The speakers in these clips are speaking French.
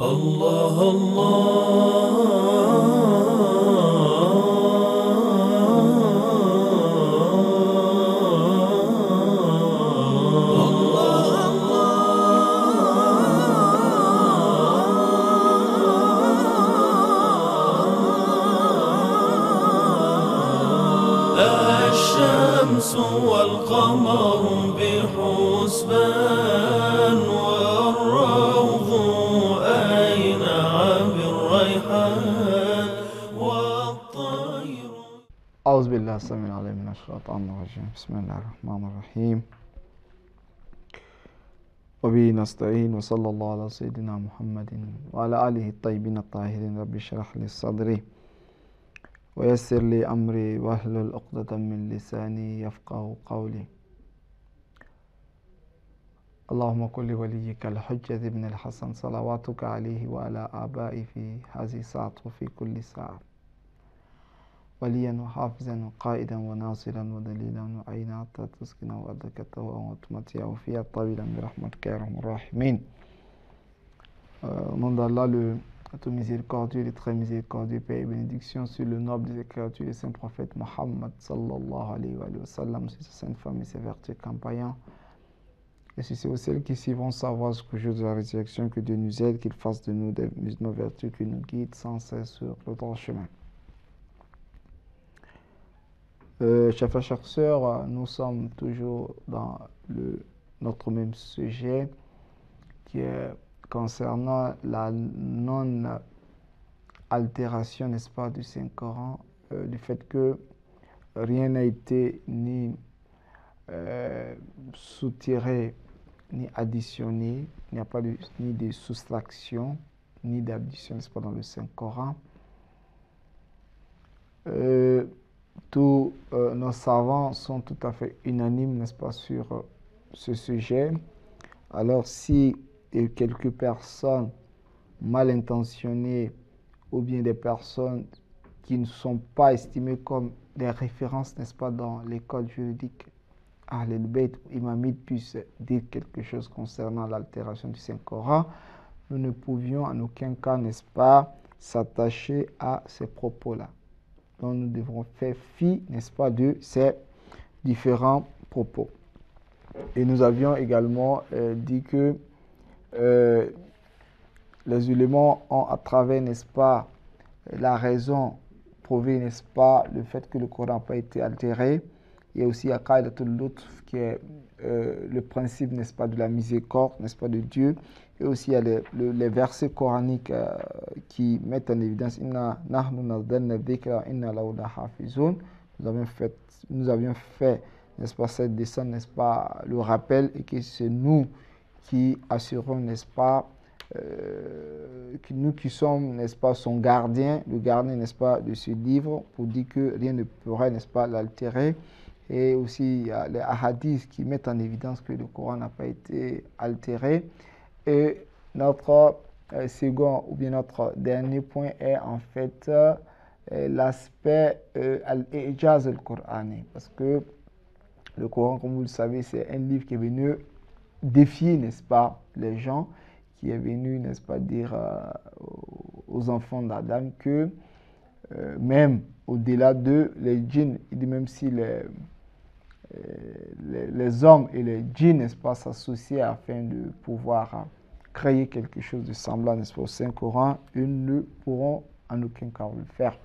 الله الشمس والقمر بحسبان والروض أينع بالريحان والطير. أعوذ بالله السميع العليم من الشيطان الرجيم. بسم الله الرحمن الرحيم. وبه نستعين وصلى الله على سيدنا محمد وعلى آله الطيبين الطاهرين. رب اشرح لي صدري ويسر لي أمري واحلل عقدة من لساني يفقه قولي. اللهم كن لوليك الحجة بن الحسن صلواتك عليه وعلى آبائه في هذه الساعة وفي كل ساعة وليا وحافظا وقائدا وناصرا ودليلا وعينا حتى تسكن وأدركته وتمتعه فيها طويلا برحمتك يا أرحم الراحمين. Au nom d'Allah, le tout miséricordieux, le très miséricordieux, paix et bénédiction sur le noble des créatures, le saint prophète Mohammed sallallahu alayhi wa sallam, sur sa sainte famille, ses vertus compagnons, et sur ceux celles qui suivront sa voie jusqu'au jour de la résurrection. Que Dieu nous aide, qu'il fasse de nous des nos vertus, qu'il nous guide sans cesse sur le droit chemin. Chers frères, chères sœurs, nous sommes toujours dans notre même sujet qui est concernant la non-altération, n'est-ce pas, du Saint-Coran, du fait que rien n'a été ni soutiré, ni additionné, il n'y a pas ni de soustraction, ni d'addition, n'est-ce pas, dans le Saint-Coran. Tous nos savants sont tout à fait unanimes, n'est-ce pas, sur ce sujet. Alors si quelques personnes mal intentionnées ou bien des personnes qui ne sont pas estimées comme des références, n'est-ce pas, dans l'école juridique Ahl al-Bayt ou imamite puissent dire quelque chose concernant l'altération du Saint-Coran, nous ne pouvions en aucun cas, n'est-ce pas, s'attacher à ces propos-là. Donc nous devrons faire fi, n'est-ce pas, de ces différents propos. Et nous avions également dit que les ulémas ont à travers, n'est-ce pas, la raison prouvé, n'est-ce pas, le fait que le Coran n'a pas été altéré. Il y a aussi Aqaidatul Lutf qui est le principe, n'est-ce pas, de la miséricorde, n'est-ce pas, de Dieu. Et aussi il y a les versets coraniques qui mettent en évidence Inna nahnu nazzalna dhikra inna lahu lahafizun. Nous avions fait, n'est-ce pas, cette descente, n'est-ce pas, le rappel, et que c'est nous qui assurons, n'est-ce pas, nous qui sommes, n'est-ce pas, son gardien, le gardien, n'est-ce pas, de ce livre, pour dire que rien ne pourrait, n'est-ce pas, l'altérer. Et aussi il y a les hadiths qui mettent en évidence que le Coran n'a pas été altéré. Et notre second ou bien notre dernier point est en fait l'aspect al-Ijaz al-Qur'ani, parce que le Coran, comme vous le savez, c'est un livre qui est venu défier, n'est-ce pas, les gens, qui est venu, n'est-ce pas, dire aux enfants d'Adam que même au-delà de les djinns, il dit même si les hommes et les djinns, n'est-ce pas, s'associaient afin de pouvoir créer quelque chose de semblant, n'est-ce pas, au Saint-Coran, ils ne pourront en aucun cas le faire.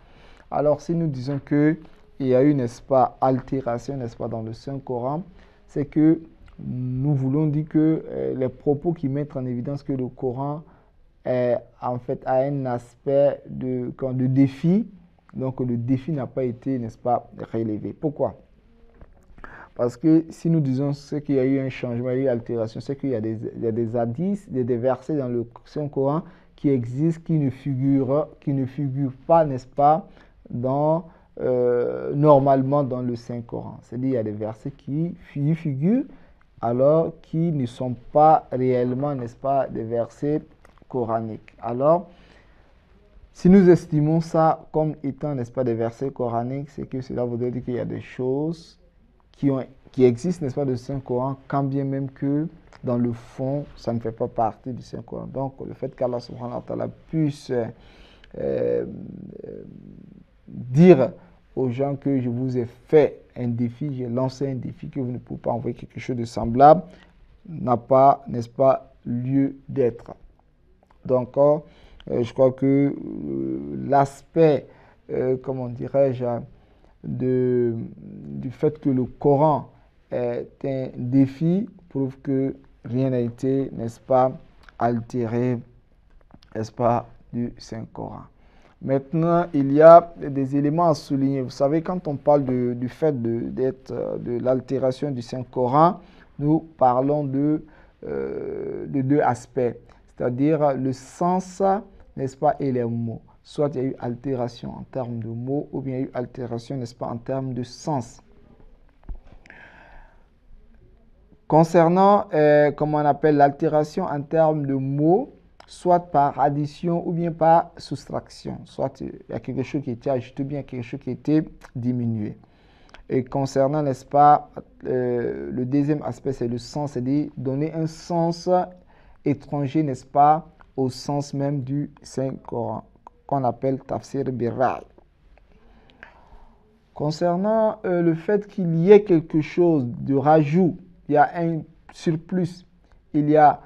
Alors si nous disons qu'il y a eu, n'est-ce pas, altération, n'est-ce pas, dans le Saint-Coran, c'est que nous voulons dire que les propos qui mettent en évidence que le Coran en fait a un aspect de défi, donc le défi n'a pas été, n'est-ce pas, relevé. Pourquoi? Parce que si nous disons qu'il y a eu un changement, il y a eu une altération, c'est qu'il y a des hadiths, des versets dans le Saint-Coran qui existent, qui ne figurent pas, n'est-ce pas, normalement dans le Saint-Coran. C'est-à-dire qu'il y a des versets qui figurent, alors qui ne sont pas réellement, n'est-ce pas, des versets coraniques. Alors, si nous estimons ça comme étant, n'est-ce pas, des versets coraniques, c'est que cela voudrait dire qu'il y a des choses qui ont qui existe, n'est-ce pas, du Saint-Coran, quand bien même que dans le fond, ça ne fait pas partie du Saint-Coran. Donc, le fait qu'Allah subhanahu wa ta'ala puisse dire aux gens que je vous ai fait un défi, j'ai lancé un défi, que vous ne pouvez pas envoyer quelque chose de semblable, n'a pas, n'est-ce pas, lieu d'être. Donc, je crois que l'aspect, comment dirais-je, du fait que le Coran est un défi prouve que rien n'a été, n'est-ce pas, altéré, n'est-ce pas, du Saint-Coran. Maintenant, il y a des éléments à souligner. Vous savez, quand on parle du fait de l'altération du Saint-Coran, nous parlons de deux aspects, c'est-à-dire le sens, n'est-ce pas, et les mots. Soit il y a eu altération en termes de mots, ou bien il y a eu altération, n'est-ce pas, en termes de sens. Concernant, comment on appelle, l'altération en termes de mots, soit par addition ou bien par soustraction. Soit il y a quelque chose qui a été ajouté ou bien quelque chose qui a été diminué. Et concernant, n'est-ce pas, le deuxième aspect, c'est le sens, c'est-à-dire donner un sens étranger, n'est-ce pas, au sens même du Saint-Coran, qu'on appelle tafsir birra'i. Concernant le fait qu'il y ait quelque chose de rajout, il y a un surplus, il y a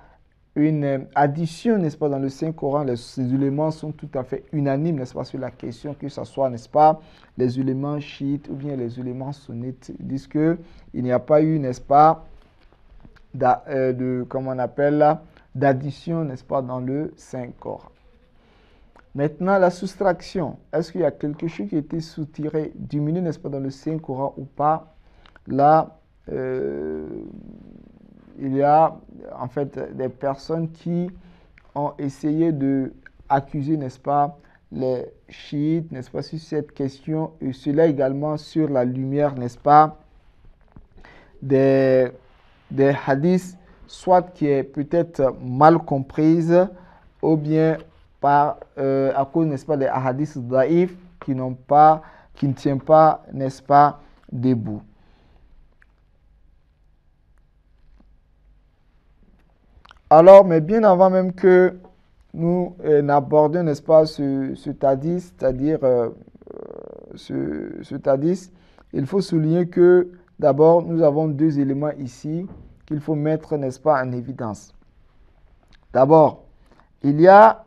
une addition, n'est-ce pas, dans le Saint-Coran, ces éléments sont tout à fait unanimes, n'est-ce pas, sur la question, que ce soit, n'est-ce pas, les éléments chiites ou bien les éléments sunnites, ils disent qu'il n'y a pas eu, n'est-ce pas, comment on appelle là, d'addition, n'est-ce pas, dans le Saint-Coran. Maintenant, la soustraction, est-ce qu'il y a quelque chose qui a été soutiré, diminué, n'est-ce pas, dans le Saint-Coran ou pas? Là, il y a en fait des personnes qui ont essayé de accuser, n'est-ce pas, les chiites, n'est-ce pas, sur cette question, et cela également sur la lumière, n'est-ce pas, des hadiths, soit qui est peut-être mal comprise, ou bien à cause, n'est-ce pas, des hadiths daïfs qui ne tiennent pas, n'est-ce pas, debout. Alors, mais bien avant même que nous n'abordions, n'est-ce pas, ce hadith, c'est-à-dire ce hadith, il faut souligner que d'abord, nous avons deux éléments ici qu'il faut mettre, n'est-ce pas, en évidence. D'abord, il y a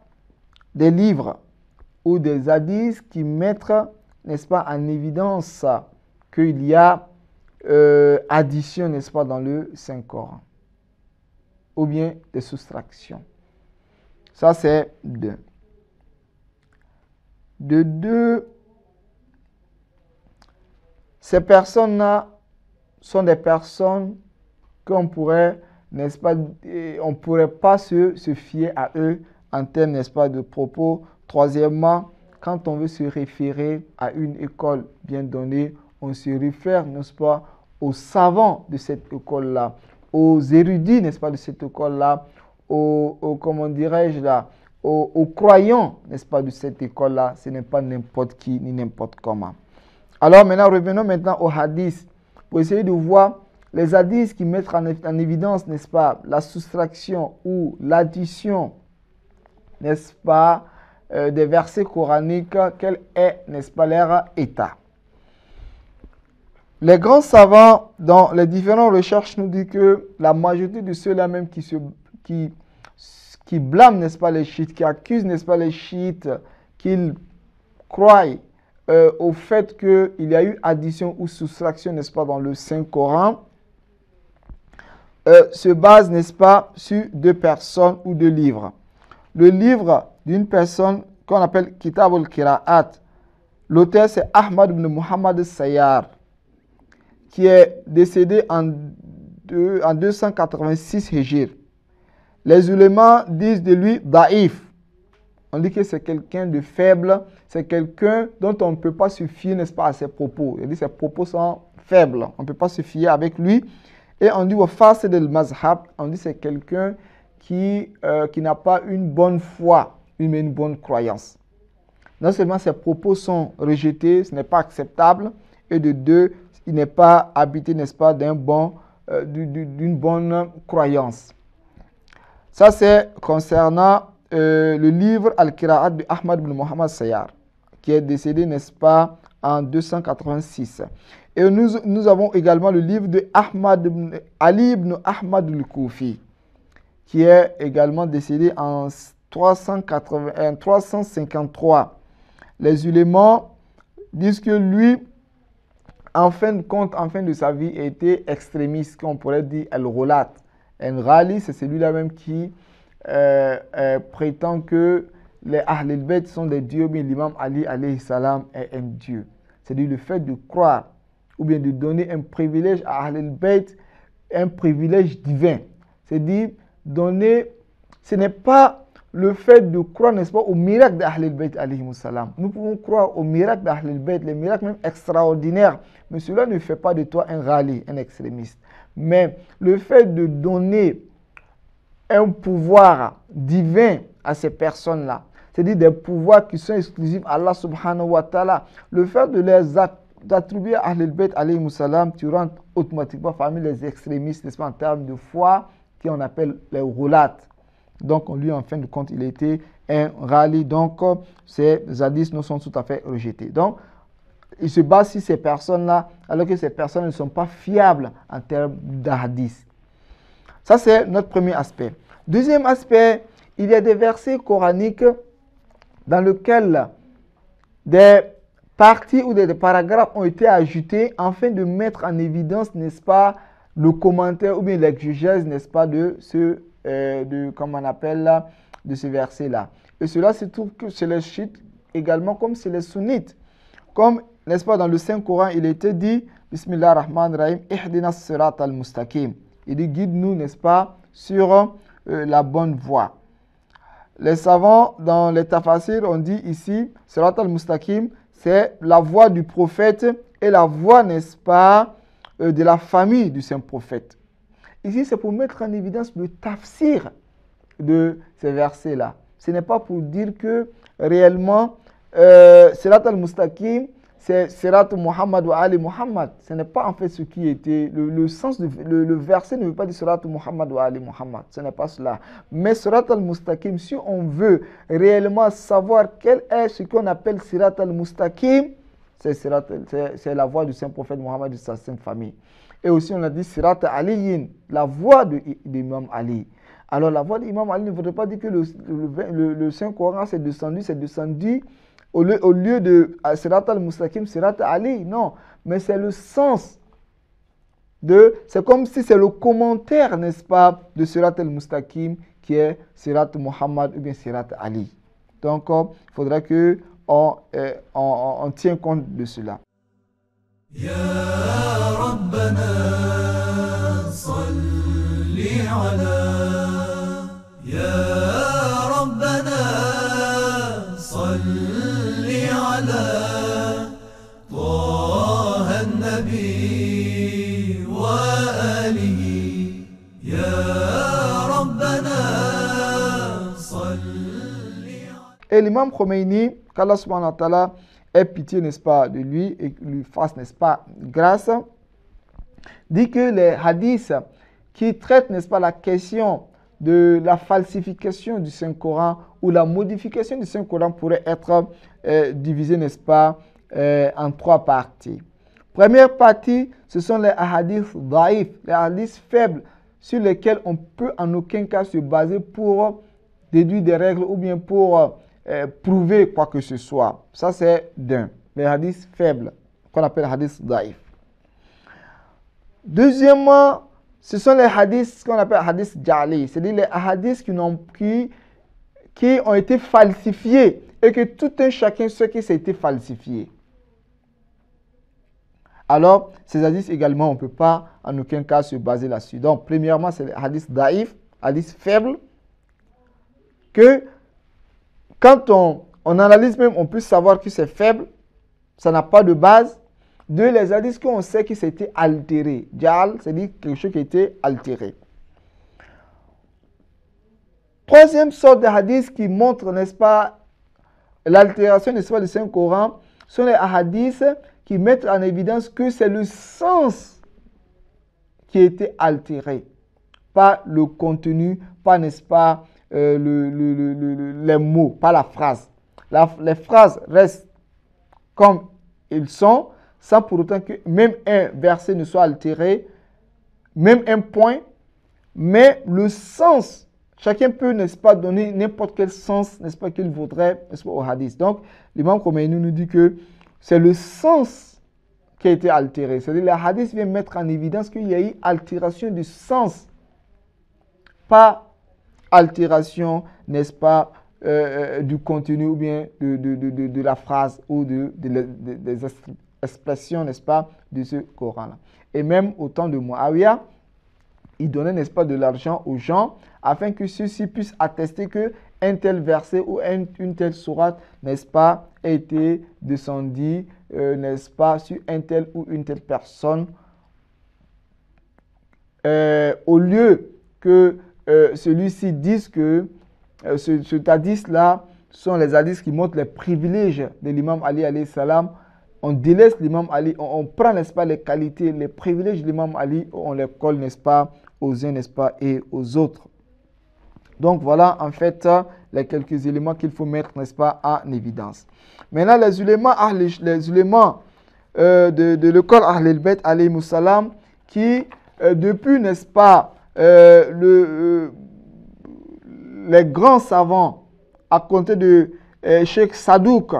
des livres ou des hadiths qui mettent, n'est-ce pas, en évidence qu'il y a addition, n'est-ce pas, dans le Saint-Coran, ou bien des soustractions. Ça, c'est deux. De deux, ces personnes-là sont des personnes qu'on pourrait, n'est-ce pas, on ne pourrait pas se fier à eux en termes, n'est-ce pas, de propos. Troisièmement, quand on veut se référer à une école bien donnée, on se réfère, n'est-ce pas, aux savants de cette école-là, aux érudits, n'est-ce pas, de cette école-là, comment dirais-je là, aux croyants, n'est-ce pas, de cette école-là. Ce n'est pas n'importe qui ni n'importe comment. Alors maintenant, revenons maintenant aux hadiths pour essayer de voir les hadiths qui mettent en évidence, n'est-ce pas, la soustraction ou l'addition, n'est-ce pas, des versets coraniques, quel est, n'est-ce pas, leur état. Les grands savants, dans les différentes recherches, nous disent que la majorité de ceux-là même qui blâment, n'est-ce pas, les chiites, qui accusent, n'est-ce pas, les chiites, qu'ils croient au fait qu'il y a eu addition ou soustraction, n'est-ce pas, dans le Saint-Coran, se basent, n'est-ce pas, sur deux personnes ou deux livres. Le livre d'une personne qu'on appelle Kitab al-Qira'at, l'auteur c'est Ahmad ibn Muhammad Sayyar, qui est décédé en 286 Hijr. Les ulémas disent de lui daïf. On dit que c'est quelqu'un de faible, c'est quelqu'un dont on ne peut pas se fier, n'est-ce pas, à ses propos. Il dit que ses propos sont faibles, on ne peut pas se fier avec lui. Et on dit au fasid al-mazhab, on dit que c'est quelqu'un qui n'a pas une bonne foi, mais une bonne croyance. Non seulement ses propos sont rejetés, ce n'est pas acceptable, et de deux, il n'est pas habité, n'est-ce pas, d'une bonne croyance. Ça, c'est concernant le livre Al-Qira'at de Ahmad ibn Muhammad Sayyar, qui est décédé, n'est-ce pas, en 286. Et nous avons également le livre de Ali ibn Ahmad al-Koufi, qui est également décédé en 353. Les ulémas disent que lui, en fin de compte, en fin de sa vie, était extrémiste, qu'on pourrait dire al-Ghulat. Al-Ghali, c'est celui-là même qui prétend que les Ahlul Bayt sont des dieux, mais l'imam Ali alayhi salam est un dieu. C'est-à-dire le fait de croire ou bien de donner un privilège à Ahlul Bayt, un privilège divin. C'est-à-dire donner, ce n'est pas le fait de croire, n'est-ce pas, au miracle d'Ahlul Bayt alayhi salam. Nous pouvons croire au miracle d'Ahlul Bayt, les miracles même extraordinaires, mais cela ne fait pas de toi un ghali, un extrémiste. Mais le fait de donner un pouvoir divin à ces personnes-là, c'est-à-dire des pouvoirs qui sont exclusifs à Allah subhanahu wa ta'ala, le fait de les attribuer à Ahlul Bayt alayhi salam, tu rentres automatiquement parmi les extrémistes, n'est-ce pas, en termes de foi, qu'on appelle les roulat. Donc, lui, en fin de compte, il était un ghali. Donc, ces hadiths ne sont tout à fait rejetés. Donc, il se base sur ces personnes-là, alors que ces personnes ne sont pas fiables en termes d'hadith. Ça, c'est notre premier aspect. Deuxième aspect, il y a des versets coraniques dans lesquels des parties ou des paragraphes ont été ajoutés afin de mettre en évidence, n'est-ce pas, le commentaire ou bien l'exégèse, n'est-ce pas, de ce, comment on appelle là, de ce verset-là. Et cela se trouve que chez les chiites également comme chez les sunnites. Comme, n'est-ce pas, dans le Saint-Coran, il était dit, Bismillah ar-Rahman ar-Rahim, Ihdina sirat al-mustaqim. Il dit, guide-nous, n'est-ce pas, sur la bonne voie. Les savants, dans les tafasirs, ont dit ici, sirat al-mustaqim, c'est la voie du prophète et la voie, n'est-ce pas, de la famille du Saint-Prophète. Ici, c'est pour mettre en évidence le tafsir de ces versets-là. Ce n'est pas pour dire que réellement, Sirat al-Mustaqim, c'est Sirat Muhammad wa Ali Muhammad. Ce n'est pas en fait ce qui était. Le sens, le verset ne veut pas dire Sirat Muhammad wa Ali Muhammad. Ce n'est pas cela. Mais Sirat al-Mustaqim, si on veut réellement savoir quel est ce qu'on appelle Sirat al-Mustaqim, c'est la voie du Saint-Prophète Muhammad de sa sainte famille. Et aussi, on a dit Sirat Aliyin, la voie de l'imam Ali. Alors, la voie de l'imam Ali ne voudrait pas dire que le Saint-Coran s'est descendu au lieu de Sirat al-Mustaqim, Sirat Ali. Non, mais c'est le sens c'est comme si c'est le commentaire, n'est-ce pas, de Sirat al-Mustaqim qui est Sirat Muhammad ou bien Sirat Ali. Donc, il faudra que on tient compte de cela. Ya Rabbana salli ala Ya Rabbana salli ala Taha an-Nabi wa alihi Ya Rabbana salli ala. Et l'imam Khomeini, qu'Allah subhanahu wa ta'ala ait pitié, n'est-ce pas, de lui et lui fasse, n'est-ce pas, grâce, dit que les hadiths qui traitent, n'est-ce pas, la question de la falsification du Saint-Coran ou la modification du Saint-Coran pourrait être divisés, n'est-ce pas, en trois parties. Première partie, ce sont les hadiths daïf, les hadiths faibles sur lesquels on peut en aucun cas se baser pour déduire des règles ou bien pour prouver quoi que ce soit. Ça, c'est d'un. Les hadiths faibles, qu'on appelle hadiths daïf. Deuxièmement, ce sont les hadiths qu'on appelle hadiths jali, c'est-à-dire les hadiths qui ont été falsifiés et que tout un chacun sait que ça a été falsifié. Alors, ces hadiths également, on ne peut pas en aucun cas se baser là-dessus. Donc, premièrement, c'est les hadiths daïf, hadiths faibles, que quand on analyse même, on peut savoir que c'est faible, ça n'a pas de base. Deux, les hadiths qu'on sait que c'était altéré. Jal, c'est-à-dire quelque chose qui a été altéré. Troisième sorte de hadiths qui montre, n'est-ce pas, l'altération, n'est-ce pas, du Saint-Coran, sont les hadiths qui mettent en évidence que c'est le sens qui a été altéré, pas le contenu, pas, n'est-ce pas, les mots, pas la phrase. Les phrases restent comme ils sont, sans pour autant que même un verset ne soit altéré, même un point, mais le sens, chacun peut, n'est-ce pas, donner n'importe quel sens, n'est-ce pas, qu'il voudrait, n'est-ce pas, au hadith. Donc, l'imam Khomeini nous dit que c'est le sens qui a été altéré. C'est-à-dire, le hadith vient mettre en évidence qu'il y a eu altération du sens, pas altération, n'est-ce pas, du contenu ou bien de la phrase ou des expressions, n'est-ce pas, de ce Coran-là. Et même au temps de Muawiyah, il donnait, n'est-ce pas, de l'argent aux gens afin que ceux-ci puissent attester que un tel verset ou une telle sourate, n'est-ce pas, a été descendu, n'est-ce pas, sur un tel ou une telle personne, au lieu que celui-ci dise que ce hadith-là sont les hadiths qui montrent les privilèges de l'imam Ali alayhi salam. On délaisse l'imam Ali, on prend, n'est-ce pas, les qualités, les privilèges de l'imam Ali, on les colle, n'est-ce pas, aux uns, n'est-ce pas, et aux autres. Donc voilà, en fait, les quelques éléments qu'il faut mettre, n'est-ce pas, en évidence. Maintenant, les ulémas de l'école Ahlul Bayt alayhi salam, qui, depuis, n'est-ce pas, les grands savants, à compter de Cheikh Sadouk,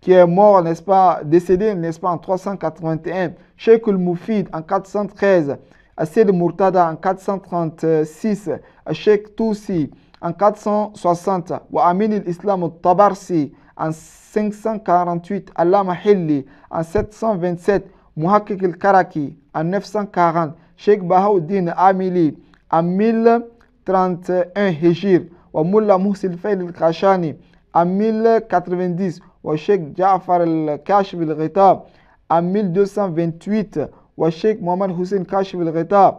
qui est mort, n'est-ce pas, décédé, n'est-ce pas, en 381, Cheikh al-Mufid en 413, Assid Murtada en 436, Cheikh Tousi en 460, wa Amin al-Islam al-Tabarsi en 548, Allama Hilli en 727, Muhakkik al-Karaki en 940, Cheikh Bahauddin Amili en 1031 Hijr, wa Mullah Muhsin Fail al-Kashani en 1090, wa Cheikh Ja'far al-Kashif al-Ghitab en 1228, wa Cheikh Mohamed Hussein Kashif al-Ghitab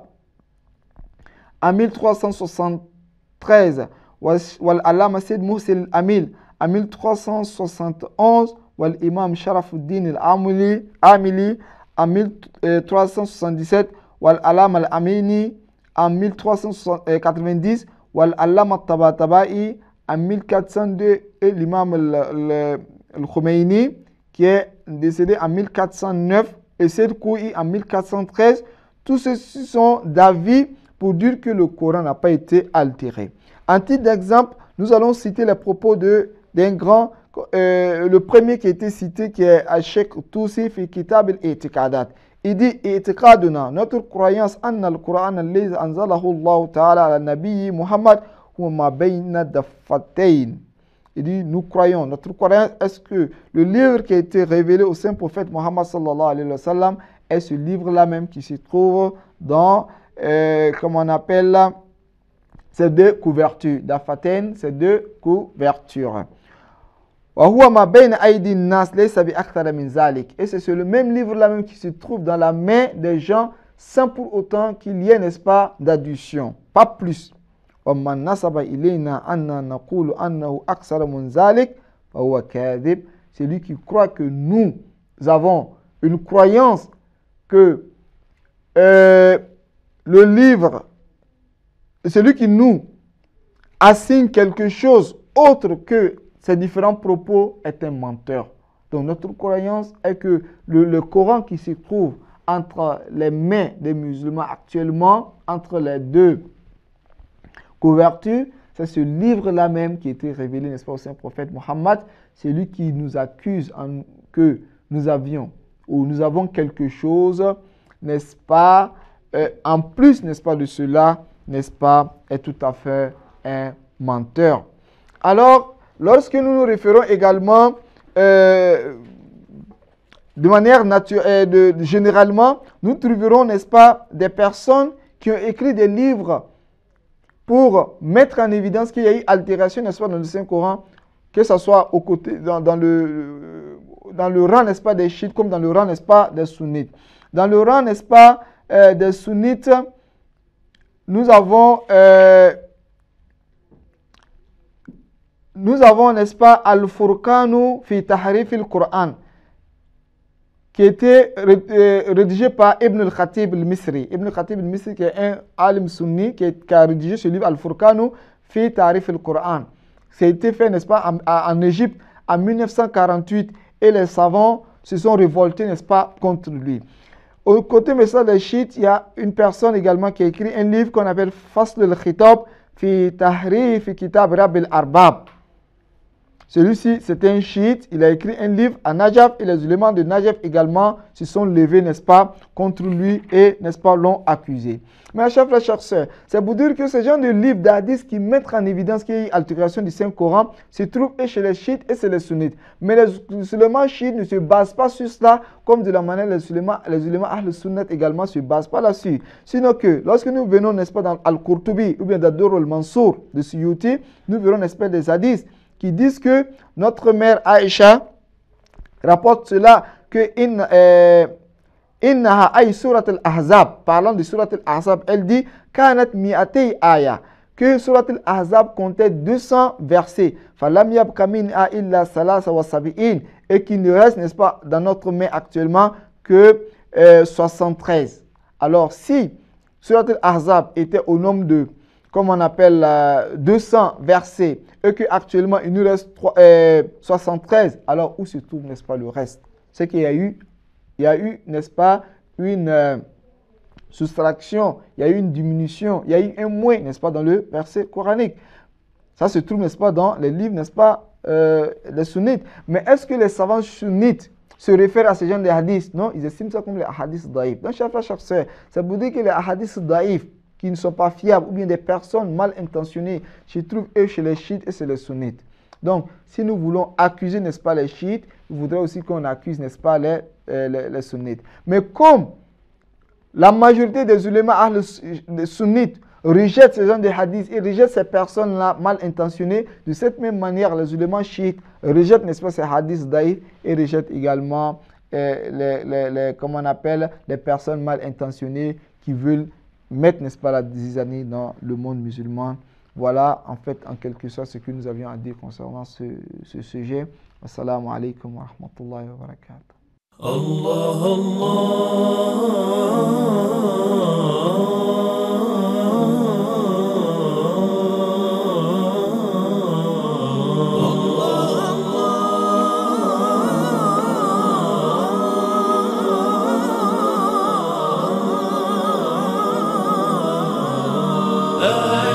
en 1373, wa Allama Sayyid Muhsin al-Amil en 1371, wa l'imam Sharafuddin al-Amili en 1377, wa Allama al-Amini en 1390, wa Allama al-Tabatabai en 1402, et l'imam al-Khomeini qui est décédé en 1409 et Sayyid Koui en 1413. Tous ceux-ci sont d'avis pour dire que le Coran n'a pas été altéré. En titre d'exemple, nous allons citer les propos d'un grand, le premier qui a été cité, qui est Cheikh Tousi fi Kitab al-I'tiqadat. Il dit, I'tiqaduna, notre croyance, anna al-Quran alladhi anzalahu Allah ta'ala ala nabiyyi Muhammad huwa ma bayna daffatayn. Il dit, nous croyons, notre croyance, est-ce que le livre qui a été révélé au saint prophète Muhammad sallallahu alayhi wa sallam est ce livre-là même qui se trouve dans, comment on appelle là, ces deux couvertures. Dafatain, ces deux couvertures. Et c'est le même livre-là même qui se trouve dans la main des gens sans pour autant qu'il y ait, n'est-ce pas, d'addition. Pas plus. Celui qui croit que nous avons une croyance que le livre, celui qui nous assigne quelque chose autre que ces différents propos est un menteur. Donc notre croyance est que le Coran qui se trouve entre les mains des musulmans actuellement, entre les deux couvertures, c'est ce livre-là même qui a été révélé, n'est-ce pas, au Saint-Prophète Mohammed. C'est lui qui nous accuse que nous avions ou nous avons quelque chose, n'est-ce pas, en plus, n'est-ce pas, de cela, n'est-ce pas, est tout à fait un menteur. Alors, lorsque nous nous référons également de manière naturelle, généralement, nous trouverons, n'est-ce pas, des personnes qui ont écrit des livres pour mettre en évidence qu'il y a eu altération, n'est-ce pas, dans le Saint-Coran, que ce soit aux côtés, dans le rang, n'est-ce pas, des chiites, comme dans le rang, n'est-ce pas, des sunnites. Dans le rang, n'est-ce pas, des sunnites, nous avons, n'est-ce pas, Al-Furqanu fi Tahrif al-Qur'an, qui était rédigé par Ibn al-Khatib al-Misri. Ibn al-Khatib al-Misri qui est un alim sunni qui a rédigé ce livre Al-Furqanu fi Tarif al-Qur'an. Ça a été fait, n'est-ce pas, en Égypte en 1948 et les savants se sont révoltés, n'est-ce pas, contre lui. Au côté message des chiites, il y a une personne également qui a écrit un livre qu'on appelle Fasl al-Khitab fi Tahrif Kitab Rab al-Arbab. Celui-ci, c'est un chiite, il a écrit un livre à Najaf et les éléments de Najaf également se sont levés, n'est-ce pas, contre lui et, n'est-ce pas, l'ont accusé. Mais chers frères, chers sœurs, c'est pour dire que ce genre de livres d'hadith qui mettent en évidence qu'il y a eu altération du Saint-Coran se trouvent et chez les chiites et chez les sunnites. Mais les musulmans chiites ne se basent pas sur cela, comme de la manière les ulémas Ahl-Sunnat également ne se basent pas là-dessus. Sinon que, lorsque nous venons, n'est-ce pas, dans Al-Qurtubi ou bien dans Dur al-Mansour de Suyuti, nous verrons, n'est-ce pas, des hadiths qui disent que notre mère Aïcha rapporte cela que Innaha ay surat al-Ahzab, parlant de surat al-Ahzab, elle dit Kanat mi'atay aya, que surat al-Ahzab comptait 200 versets, falam yabqa minha illa salasa wa sabi'in, et qu'il ne reste, n'est-ce pas, dans notre main actuellement que 73. Alors si surat al-Ahzab était au nombre de, comme on appelle, 200 versets, et qu'actuellement il nous reste 73, alors où se trouve, n'est-ce pas, le reste? C'est qu'il y a eu, n'est-ce pas, une soustraction, il y a eu une diminution, il y a eu un moins, n'est-ce pas, dans le verset coranique. Ça se trouve, n'est-ce pas, dans les livres, n'est-ce pas, les sunnites. Mais est-ce que les savants sunnites se réfèrent à ce genre de hadiths? Non, ils estiment ça comme les hadiths daïfs. Donc, chers frères, chers sœurs, ça veut dire que les hadiths daïfs, qui ne sont pas fiables, ou bien des personnes mal intentionnées, se trouvent eux chez les chiites et chez les sunnites. Donc, si nous voulons accuser, n'est-ce pas, les chiites, il faudrait aussi qu'on accuse, n'est-ce pas, les sunnites. Mais comme la majorité des ulémas sunnites rejettent ce genre de hadiths et rejettent ces personnes-là mal intentionnées, de cette même manière, les ulémas chiites rejettent, n'est-ce pas, ces hadiths daïfs et rejettent également comment on appelle, les personnes mal intentionnées qui veulent mettre, n'est-ce pas, la zizanie dans le monde musulman. Voilà, en fait, en quelque sorte, ce que nous avions à dire concernant ce sujet. Assalamu alaikum wa rahmatullahi wa barakatuh. Allah,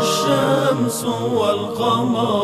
الشمس والقمر